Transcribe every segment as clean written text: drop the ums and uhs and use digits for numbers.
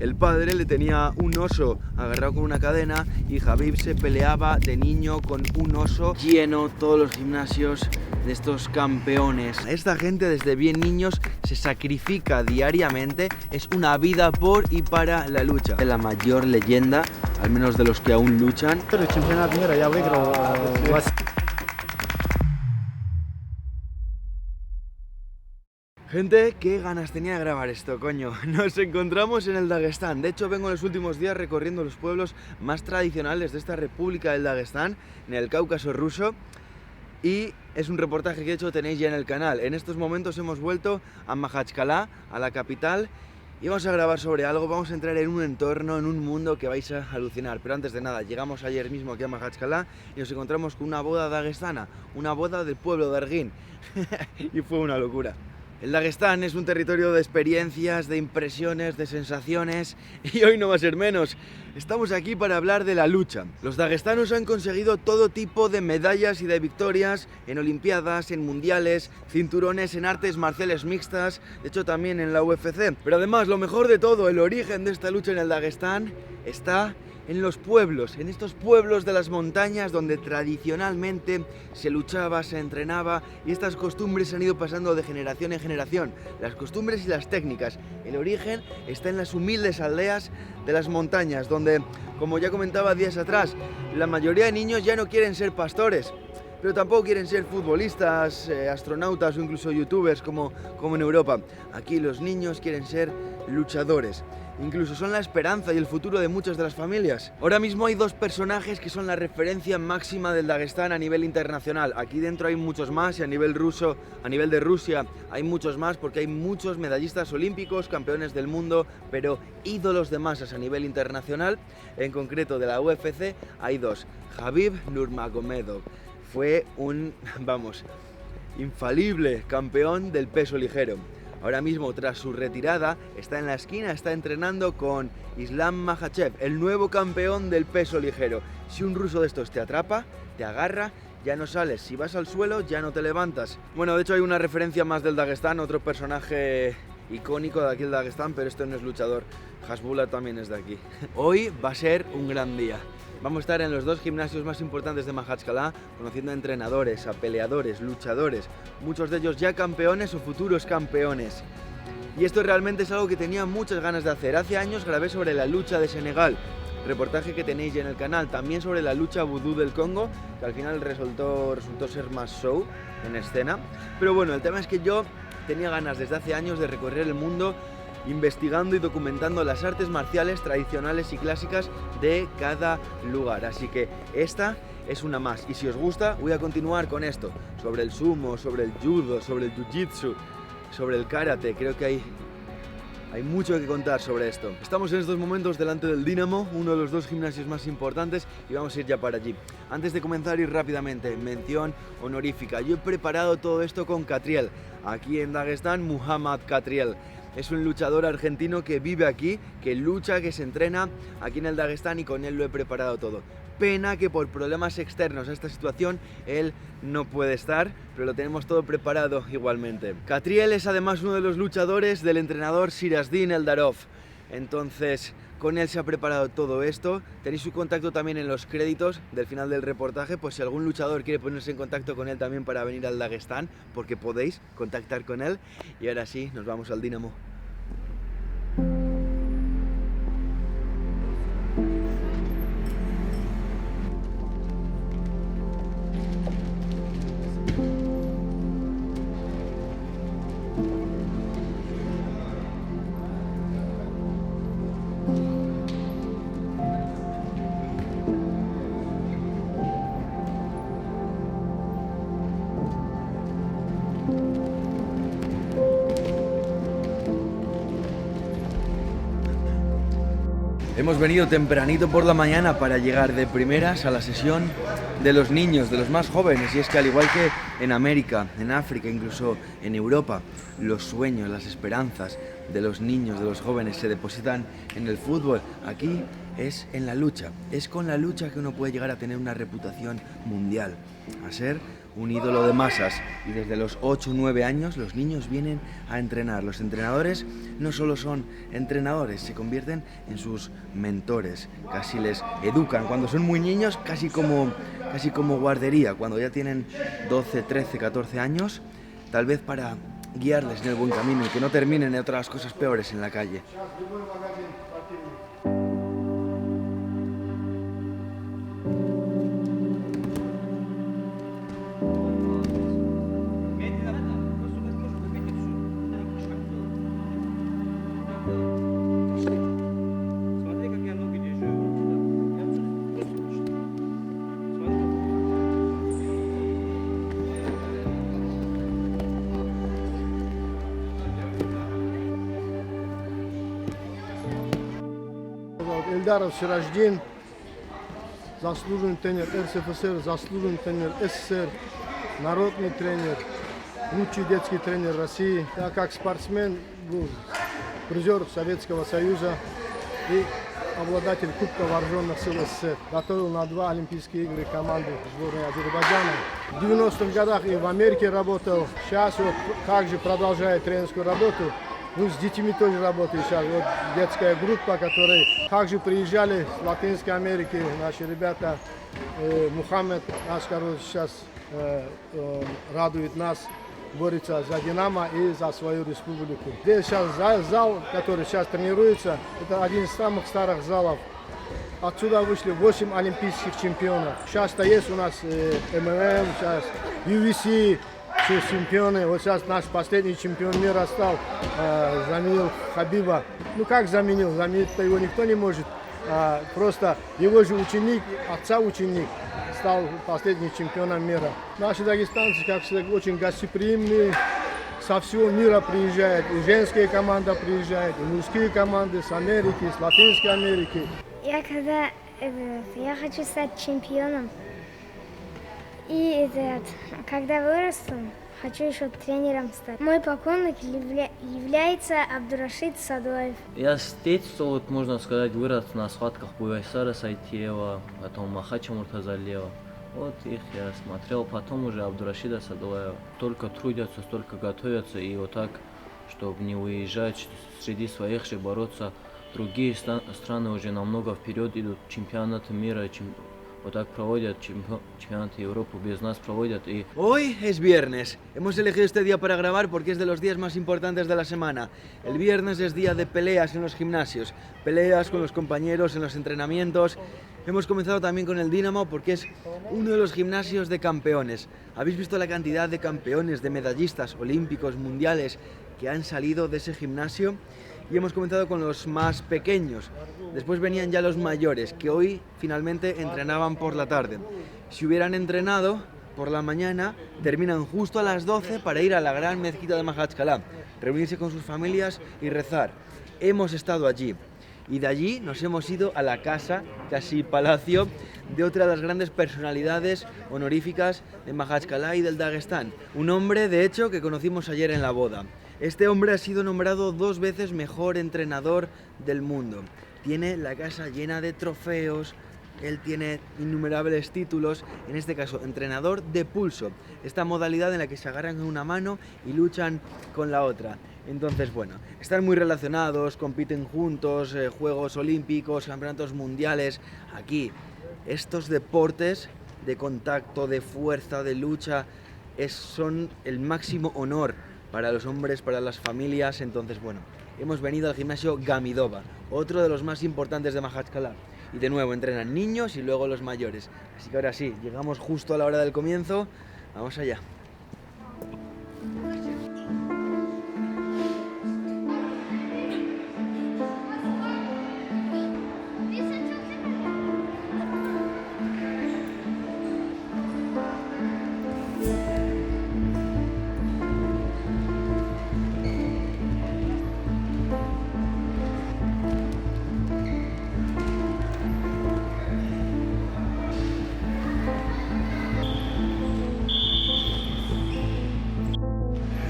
El padre le tenía un oso agarrado con una cadena y Khabib se peleaba de niño con un oso. Lleno todos los gimnasios de estos campeones. Esta gente desde bien niños se sacrifica diariamente, es una vida por y para la lucha. Es la mayor leyenda, al menos de los que aún luchan. Gente, qué ganas tenía de grabar esto, coño. Nos encontramos en el Dagestán. De hecho, vengo en los últimos días recorriendo los pueblos más tradicionales de esta república del Dagestán, en el Cáucaso ruso. Y es un reportaje que de hecho tenéis ya en el canal. En estos momentos hemos vuelto a Makhachkala, a la capital, y vamos a grabar sobre algo. Vamos a entrar en un entorno, en un mundo que vais a alucinar. Pero antes de nada, llegamos ayer mismo aquí a Makhachkala y nos encontramos con una boda dagestana, una boda del pueblo de Ergin. Y fue una locura. El Dagestán es un territorio de experiencias, de impresiones, de sensaciones, y hoy no va a ser menos. Estamos aquí para hablar de la lucha. Los dagestanos han conseguido todo tipo de medallas y de victorias en olimpiadas, en mundiales, cinturones en artes marciales mixtas, de hecho también en la UFC. Pero además, lo mejor de todo, el origen de esta lucha en el Dagestán está en los pueblos, en estos pueblos de las montañas donde tradicionalmente se luchaba, se entrenaba, y estas costumbres se han ido pasando de generación en generación. Las costumbres y las técnicas. El origen está en las humildes aldeas de las montañas, donde, como ya comentaba días atrás, la mayoría de niños ya no quieren ser pastores, pero tampoco quieren ser futbolistas, astronautas o incluso youtubers como en Europa. Aquí los niños quieren ser luchadores. Incluso son la esperanza y el futuro de muchas de las familias. Ahora mismo hay dos personajes que son la referencia máxima del Dagestán a nivel internacional. Aquí dentro hay muchos más, y a nivel de Rusia hay muchos más, porque hay muchos medallistas olímpicos, campeones del mundo, pero ídolos de masas a nivel internacional. En concreto de la UFC hay dos. Khabib Nurmagomedov fue un, infalible campeón del peso ligero. Ahora mismo, tras su retirada, está en la esquina, está entrenando con Islam Makhachev, el nuevo campeón del peso ligero. Si un ruso de estos te atrapa, te agarra, ya no sales. Si vas al suelo, ya no te levantas. Bueno, de hecho hay una referencia más del Dagestán, otro personaje icónico de aquí del Dagestán, pero este no es luchador. Hasbullah también es de aquí. Hoy va a ser un gran día. Vamos a estar en los dos gimnasios más importantes de Makhachkala, conociendo a entrenadores, a peleadores, luchadores, muchos de ellos ya campeones o futuros campeones. Y esto realmente es algo que tenía muchas ganas de hacer. Hace años grabé sobre la lucha de Senegal, reportaje que tenéis ya en el canal, también sobre la lucha vudú del Congo, que al final resultó ser más show en escena. Pero bueno, el tema es que yo tenía ganas desde hace años de recorrer el mundo, investigando y documentando las artes marciales tradicionales y clásicas de cada lugar. Así que esta es una más. Y si os gusta, voy a continuar con esto. Sobre el sumo, sobre el judo, sobre el jiu-jitsu, sobre el karate. Creo que hay mucho que contar sobre esto. Estamos en estos momentos delante del Dinamo, uno de los dos gimnasios más importantes, y vamos a ir ya para allí. Antes de comenzar, ir rápidamente, mención honorífica. Yo he preparado todo esto con Katriel. Aquí en Dagestán, Muhammad Katriel. Es un luchador argentino que vive aquí, que lucha, que se entrena aquí en el Dagestán, y con él lo he preparado todo. Pena que por problemas externos a esta situación él no puede estar, pero lo tenemos todo preparado igualmente. Katriel es además uno de los luchadores del entrenador Sirazdin Eldarov. Entonces, con él se ha preparado todo esto. Tenéis su contacto también en los créditos del final del reportaje, pues si algún luchador quiere ponerse en contacto con él también para venir al Dagestán, porque podéis contactar con él. Y ahora sí, nos vamos al Dinamo. Hemos venido tempranito por la mañana para llegar de primeras a la sesión de los niños, de los más jóvenes, y es que al igual que en América, en África, incluso en Europa, los sueños, las esperanzas de los niños, de los jóvenes se depositan en el fútbol. Aquí es en la lucha, es con la lucha que uno puede llegar a tener una reputación mundial, a ser un ídolo de masas y desde los 8 o 9 años los niños vienen a entrenar. Los entrenadores no solo son entrenadores, se convierten en sus mentores, casi les educan. Cuando son muy niños, casi como guardería, cuando ya tienen 12, 13, 14 años, tal vez para guiarles en el buen camino y que no terminen en otras cosas peores en la calle. Эльдаров Сираждин, заслуженный тренер РСФСР, заслуженный тренер СССР, народный тренер, лучший детский тренер России. Я как спортсмен был призер Советского Союза и обладатель Кубка Вооруженных сил СССР. Готовил на 2 Олимпийские игры команду сборной Азербайджана. В 90-х годах и в Америке работал. Сейчас вот также продолжаю тренерскую работу. Ну, с детьми тоже работаю сейчас. Вот детская группа, которая также приезжали с Латинской Америки, наши ребята. Мухаммед, наш король, сейчас радует нас, борется за Динамо и за свою республику. Здесь сейчас зал, который сейчас тренируется, это один из самых старых залов. Отсюда вышли 8 олимпийских чемпионов. Сейчас-то есть у нас МММ, сейчас UFC. Все чемпионы. Вот сейчас наш последний чемпион мира стал, заменил Хабиба. Ну как заменил? Заменить-то его никто не может. Просто его же ученик, отца ученик, стал последним чемпионом мира. Наши дагестанцы, как всегда, очень гостеприимные. Со всего мира приезжают. И женская команда приезжает, и мужские команды с Америки, с Латинской Америки. Я хочу стать чемпионом. И когда вырасту, хочу еще тренером стать. Мой поклонник является Абдурашид Садуев. Я с детства, вот, можно сказать, вырос на схватках Буйайсара Сайтиева, потом Махача Муртазалиева. Вот их я смотрел, потом уже Абдурашида Садуева. Столько трудятся, столько готовятся, и вот так, чтобы не уезжать, среди своих же бороться. Другие страны уже намного вперед идут, чемпионаты мира, вот так проводят, чемпионаты Европы без нас проводят. Y... Hoy es viernes. Hemos elegido este día para grabar porque es de los días más importantes de la semana. El viernes es día de peleas en los gimnasios, peleas con los compañeros en los entrenamientos. Hemos comenzado también con el Dinamo porque es uno de los gimnasios de campeones. ¿Habéis visto la cantidad de campeones, de medallistas olímpicos, mundiales que han salido de ese gimnasio? Y hemos comenzado con los más pequeños. Después venían ya los mayores, que hoy finalmente entrenaban por la tarde. Si hubieran entrenado por la mañana, terminan justo a las 12 para ir a la gran mezquita de Mahachkala, reunirse con sus familias y rezar. Hemos estado allí. Y de allí nos hemos ido a la casa, casi palacio, de otra de las grandes personalidades honoríficas de Mahachkala y del Dagestán. Un hombre, de hecho, que conocimos ayer en la boda. Este hombre ha sido nombrado 2 veces mejor entrenador del mundo. Tiene la casa llena de trofeos, él tiene innumerables títulos, en este caso entrenador de pulso, esta modalidad en la que se agarran con una mano y luchan con la otra. Entonces, bueno, están muy relacionados, compiten juntos, Juegos Olímpicos, Campeonatos Mundiales. Aquí, estos deportes de contacto, de fuerza, de lucha, son el máximo honor para los hombres, para las familias. Entonces, bueno, hemos venido al gimnasio Gamidova, otro de los más importantes de Mahachkala. Y de nuevo entrenan niños y luego los mayores. Así que ahora sí, llegamos justo a la hora del comienzo. Vamos allá.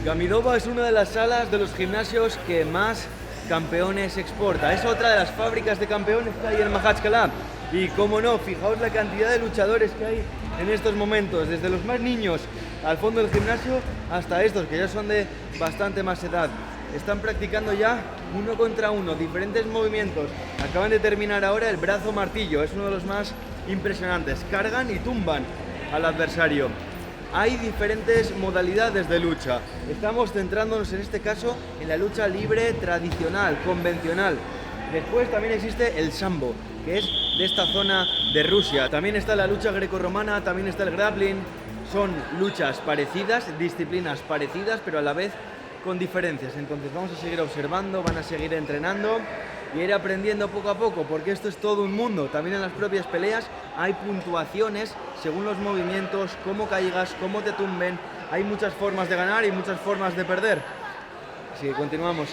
Gamidova es una de las salas de los gimnasios que más campeones exporta. Es otra de las fábricas de campeones que hay en Mahachkala. Y cómo no, fijaos la cantidad de luchadores que hay en estos momentos, desde los más niños al fondo del gimnasio hasta estos que ya son de bastante más edad. Están practicando ya 1 contra 1, diferentes movimientos. Acaban de terminar ahora el brazo martillo, es uno de los más impresionantes. Cargan y tumban al adversario. Hay diferentes modalidades de lucha. Estamos centrándonos en este caso en la lucha libre tradicional, convencional. Después también existe el sambo, que es de esta zona de Rusia. También está la lucha grecorromana, también está el grappling. Son luchas parecidas, disciplinas parecidas, pero a la vez con diferencias. Entonces vamos a seguir observando, van a seguir entrenando y ir aprendiendo poco a poco, porque esto es todo un mundo. También en las propias peleas hay puntuaciones según los movimientos, cómo caigas, cómo te tumben. Hay muchas formas de ganar y muchas formas de perder. Así que continuamos.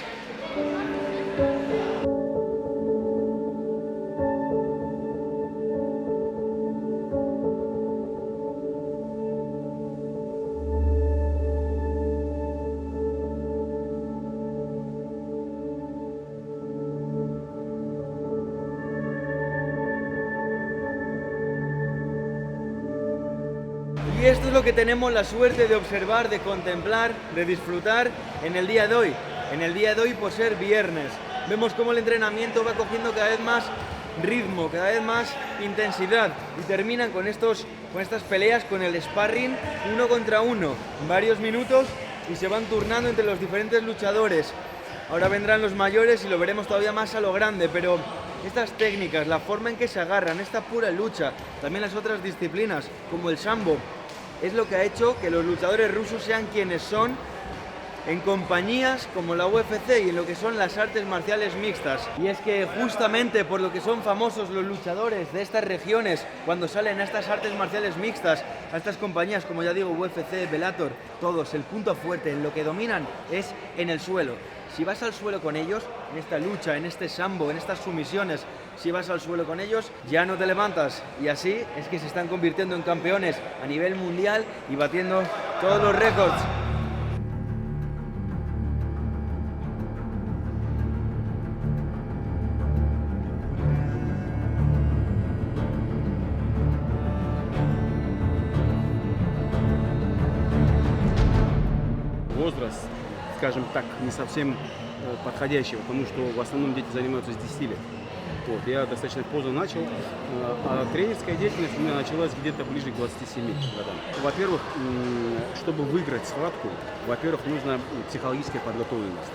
Y esto es lo que tenemos la suerte de observar, de contemplar, de disfrutar en el día de hoy. En el día de hoy por ser viernes. Vemos cómo el entrenamiento va cogiendo cada vez más ritmo, cada vez más intensidad. Y terminan con estas peleas, con el sparring 1 contra 1. Varios minutos y se van turnando entre los diferentes luchadores. Ahora vendrán los mayores y lo veremos todavía más a lo grande, pero estas técnicas, la forma en que se agarran, esta pura lucha, también las otras disciplinas, como el sambo, es lo que ha hecho que los luchadores rusos sean quienes son en compañías como la UFC y en lo que son las artes marciales mixtas. Y es que justamente por lo que son famosos los luchadores de estas regiones, cuando salen a estas artes marciales mixtas, a estas compañías como ya digo, UFC, Bellator, todos, el punto fuerte, en lo que dominan es en el suelo. Si vas al suelo con ellos, en esta lucha, en este sambo, en estas sumisiones, si vas al suelo con ellos, ya no te levantas. Y así es que se están convirtiendo en campeones a nivel mundial y batiendo todos los récords. Возраст, скажем так, не совсем подходящий, потому что в основном дети занимаются с 10 лет. Вот, я достаточно поздно начал, а тренерская деятельность у меня началась где-то ближе к 27 годам. Во-первых, чтобы выиграть схватку, во-первых, нужна психологическая подготовленность.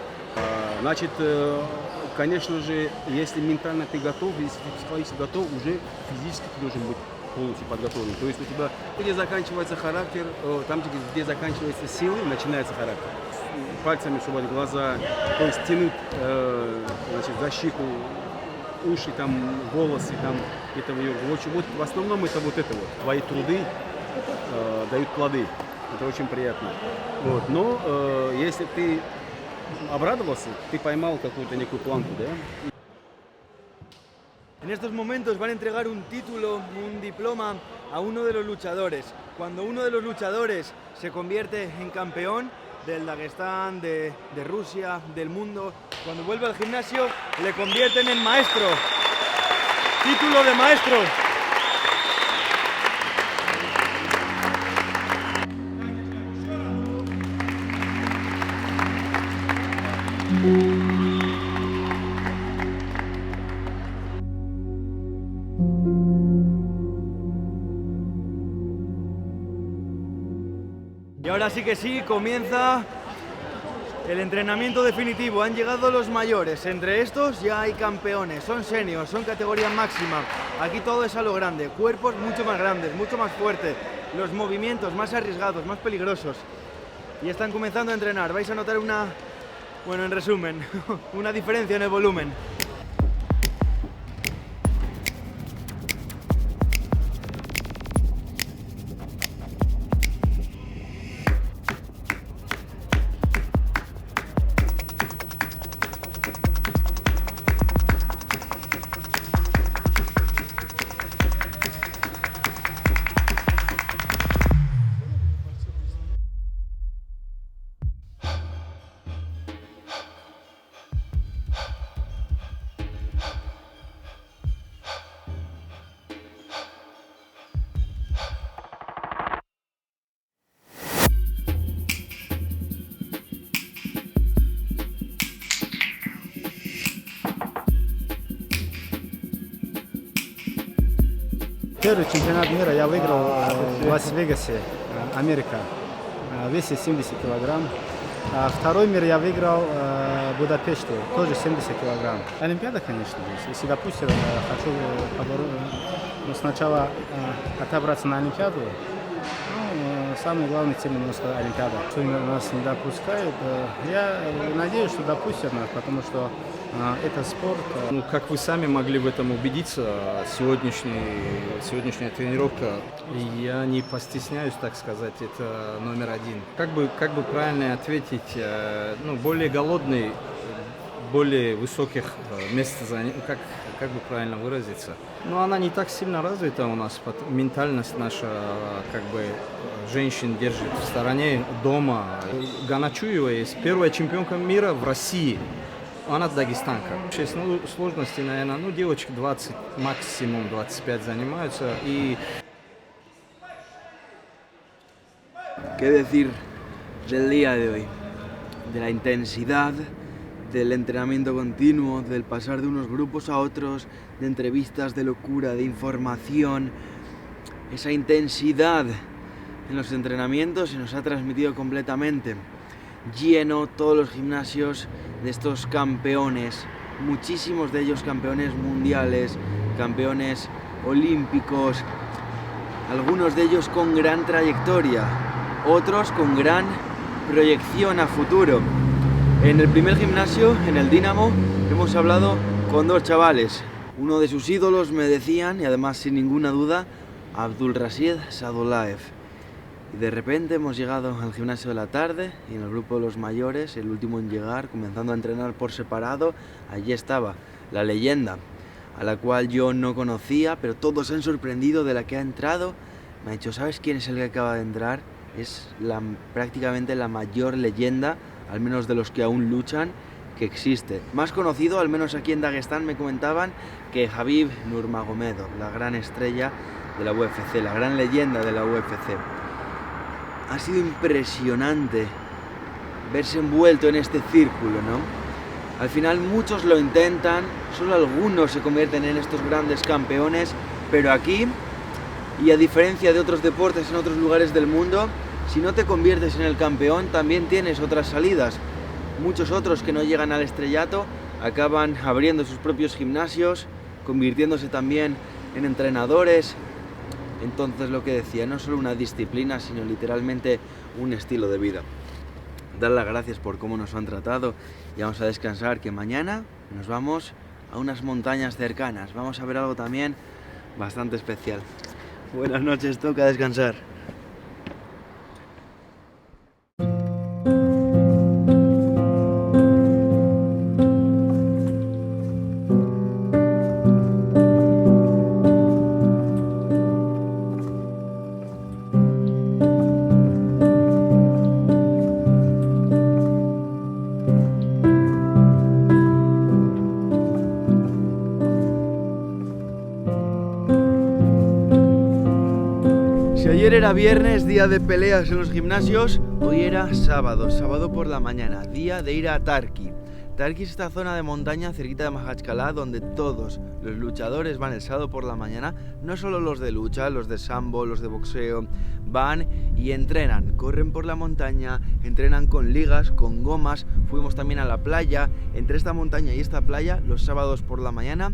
Значит, конечно же, если ментально ты готов, если ты психологически готов, уже физически ты должен быть полностью подготовлен. То есть у тебя, где заканчивается характер, там, где заканчивается силы, начинается характер. Пальцами сувать глаза, то есть тянуть значит, защиту, уши, там, волосы, там, это вот в основном это вот. Твои труды дают плоды. Это очень приятно. Вот. Но если ты обрадовался, ты поймал какую-то некую планку, да? En estos momentos van a entregar un título, un diploma a uno de los luchadores. Cuando uno de los luchadores se convierte en campeón del Daguestán, de Rusia, del mundo, cuando vuelve al gimnasio le convierten en maestro. Título de maestro. Y ahora sí que sí, comienza el entrenamiento definitivo. Han llegado los mayores, entre estos ya hay campeones, son seniors, son categoría máxima. Aquí todo es a lo grande, cuerpos mucho más grandes, mucho más fuertes, los movimientos más arriesgados, más peligrosos. Y están comenzando a entrenar, vais a notar bueno, en resumen, una diferencia en el volumen. Первый чемпионат мира я выиграл в Лас-Вегасе, Америка, в весе 70 килограмм. А второй мир я выиграл в Будапеште, тоже 70 килограмм. Олимпиада, конечно, если допустим, хочу сначала отобраться на Олимпиаду. Самый главный цель немножко Олимпиада. Что нас не допускают, я надеюсь, что допустят нас, потому что это спорт. Ну, как вы сами могли в этом убедиться, сегодняшняя тренировка, я не постесняюсь, так сказать, это номер один. Как бы правильно ответить, ну, более голодный, более высоких мест занять, как бы правильно выразиться. Но она не так сильно развита у нас, ментальность наша, как бы, женщин держит в стороне дома. Ганачуева есть первая чемпионка мира в России. Она дагестанка. Есть сложности, наверное, девочки 20, максимум 25 занимаются. И... ¿Qué decir del día de hoy? De la intensidad, del entrenamiento continuo, del pasar de unos grupos a otros, de entrevistas, de locura, de información. Esa intensidad en los entrenamientos se nos ha transmitido completamente. Lleno todos los gimnasios de estos campeones, muchísimos de ellos campeones mundiales, campeones olímpicos, algunos de ellos con gran trayectoria, otros con gran proyección a futuro. En el primer gimnasio, en el Dinamo, hemos hablado con dos chavales. Uno de sus ídolos, me decían, y además sin ninguna duda, Abdulrashid Sadullaev. Y de repente hemos llegado al gimnasio de la tarde y en el grupo de los mayores, el último en llegar, comenzando a entrenar por separado, allí estaba la leyenda, a la cual yo no conocía, pero todos se han sorprendido de la que ha entrado. Me ha dicho, ¿sabes quién es el que acaba de entrar? Es prácticamente la mayor leyenda, al menos de los que aún luchan, que existe. Más conocido, al menos aquí en Dagestán, me comentaban, que Khabib Nurmagomedov, la gran estrella de la UFC, la gran leyenda de la UFC. Ha sido impresionante verse envuelto en este círculo, ¿no? Al final muchos lo intentan, solo algunos se convierten en estos grandes campeones, pero aquí, y a diferencia de otros deportes en otros lugares del mundo, si no te conviertes en el campeón, también tienes otras salidas. Muchos otros que no llegan al estrellato acaban abriendo sus propios gimnasios, convirtiéndose también en entrenadores. Entonces, lo que decía, no solo una disciplina, sino literalmente un estilo de vida. Dar las gracias por cómo nos han tratado y vamos a descansar, que mañana nos vamos a unas montañas cercanas. Vamos a ver algo también bastante especial. Buenas noches, toca descansar. Si ayer era viernes, día de peleas en los gimnasios, hoy era sábado, sábado por la mañana, día de ir a Tarki. Tarki es esta zona de montaña cerquita de Majachkalá donde todos los luchadores van el sábado por la mañana, no solo los de lucha, los de sambo, los de boxeo, van y entrenan, corren por la montaña, entrenan con ligas, con gomas. Fuimos también a la playa. Entre esta montaña y esta playa, los sábados por la mañana,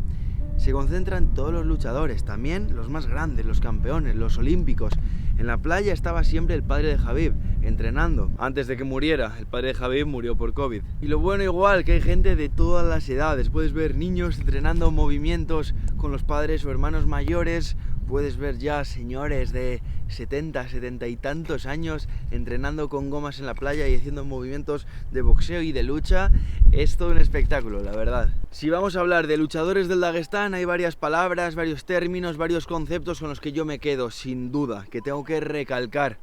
se concentran todos los luchadores, también los más grandes, los campeones, los olímpicos. En la playa estaba siempre el padre de Khabib, entrenando, antes de que muriera. El padre de Khabib murió por COVID. Y lo bueno igual, que hay gente de todas las edades. Puedes ver niños entrenando movimientos con los padres o hermanos mayores. Puedes ver ya señores de 70, 70 y tantos años entrenando con gomas en la playa y haciendo movimientos de boxeo y de lucha. Es todo un espectáculo, la verdad. Si vamos a hablar de luchadores del Dagestán, hay varias palabras, varios términos, varios conceptos con los que yo me quedo, sin duda, que tengo que recalcar.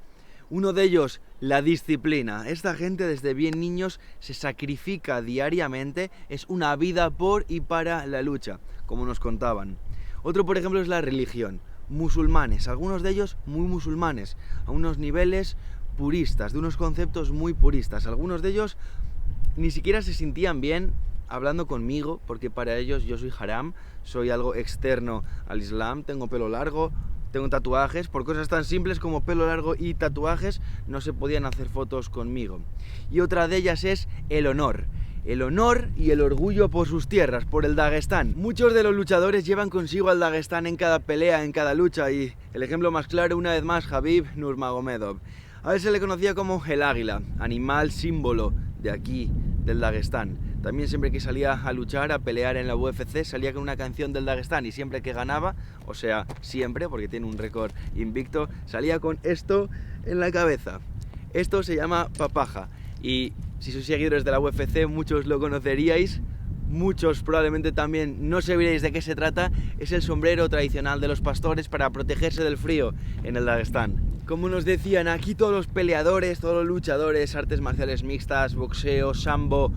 Uno de ellos, la disciplina. Esta gente desde bien niños se sacrifica diariamente, es una vida por y para la lucha, como nos contaban. Otro, por ejemplo, es la religión. Musulmanes, algunos de ellos muy musulmanes, a unos niveles puristas, de unos conceptos muy puristas. Algunos de ellos ni siquiera se sentían bien hablando conmigo, porque para ellos yo soy haram, soy algo externo al Islam, tengo pelo largo, tengo tatuajes, por cosas tan simples como pelo largo y tatuajes no se podían hacer fotos conmigo. Y otra de ellas es el honor. El honor y el orgullo por sus tierras, por el Dagestán. Muchos de los luchadores llevan consigo al Dagestán en cada pelea, en cada lucha, y el ejemplo más claro, una vez más, Khabib Nurmagomedov. A él se le conocía como el águila, animal símbolo de aquí, del Dagestán. También siempre que salía a luchar, a pelear en la UFC, salía con una canción del Dagestán, y siempre que ganaba, o sea, siempre, porque tiene un récord invicto, salía con esto en la cabeza. Esto se llama papaja, y si sois seguidores de la UFC, muchos lo conoceríais, muchos probablemente también no sabríais de qué se trata. Es el sombrero tradicional de los pastores para protegerse del frío en el Dagestán. Como nos decían, aquí todos los peleadores, todos los luchadores, artes marciales mixtas, boxeo, sambo,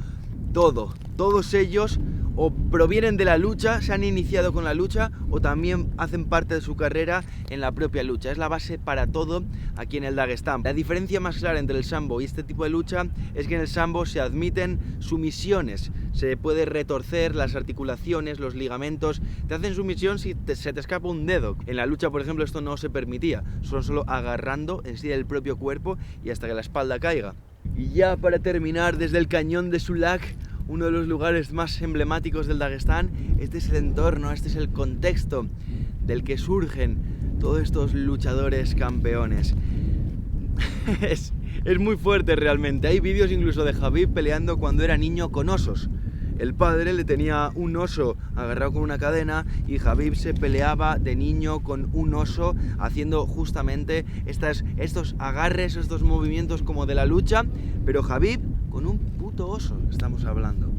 todos ellos o provienen de la lucha, se han iniciado con la lucha, o también hacen parte de su carrera en la propia lucha. Es la base para todo aquí en el Dagestán. La diferencia más clara entre el sambo y este tipo de lucha es que en el sambo se admiten sumisiones, se puede retorcer las articulaciones, los ligamentos, te hacen sumisión si se te escapa un dedo. En la lucha, por ejemplo, esto no se permitía, son solo agarrando en sí el propio cuerpo y hasta que la espalda caiga. Y ya para terminar, desde el cañón de Sulak, uno de los lugares más emblemáticos del Dagestán, este es el entorno, este es el contexto del que surgen todos estos luchadores campeones. Es muy fuerte realmente. Hay vídeos incluso de Khabib peleando cuando era niño con osos. El padre le tenía un oso agarrado con una cadena y Khabib se peleaba de niño con un oso haciendo justamente estos agarres, estos movimientos como de la lucha, pero Khabib con un puto oso estamos hablando.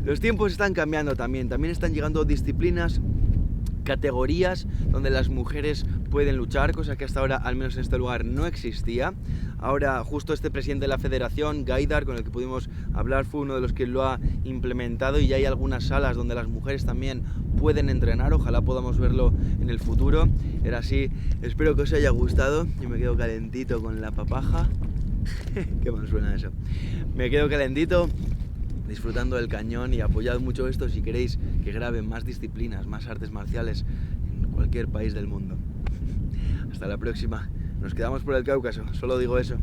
Los tiempos están cambiando también están llegando disciplinas, categorías donde las mujeres pueden luchar, cosa que hasta ahora, al menos en este lugar, no existía. Ahora justo este presidente de la federación, Gaidar, con el que pudimos hablar, fue uno de los que lo ha implementado, y ya hay algunas salas donde las mujeres también pueden entrenar. Ojalá podamos verlo en el futuro. Era así, espero que os haya gustado. Yo me quedo calentito con la papaja. Qué mal suena eso. Me quedo calentito disfrutando del cañón, y apoyad mucho esto si queréis que graben más disciplinas, más artes marciales en cualquier país del mundo. Hasta la próxima. Nos quedamos por el Cáucaso, solo digo eso.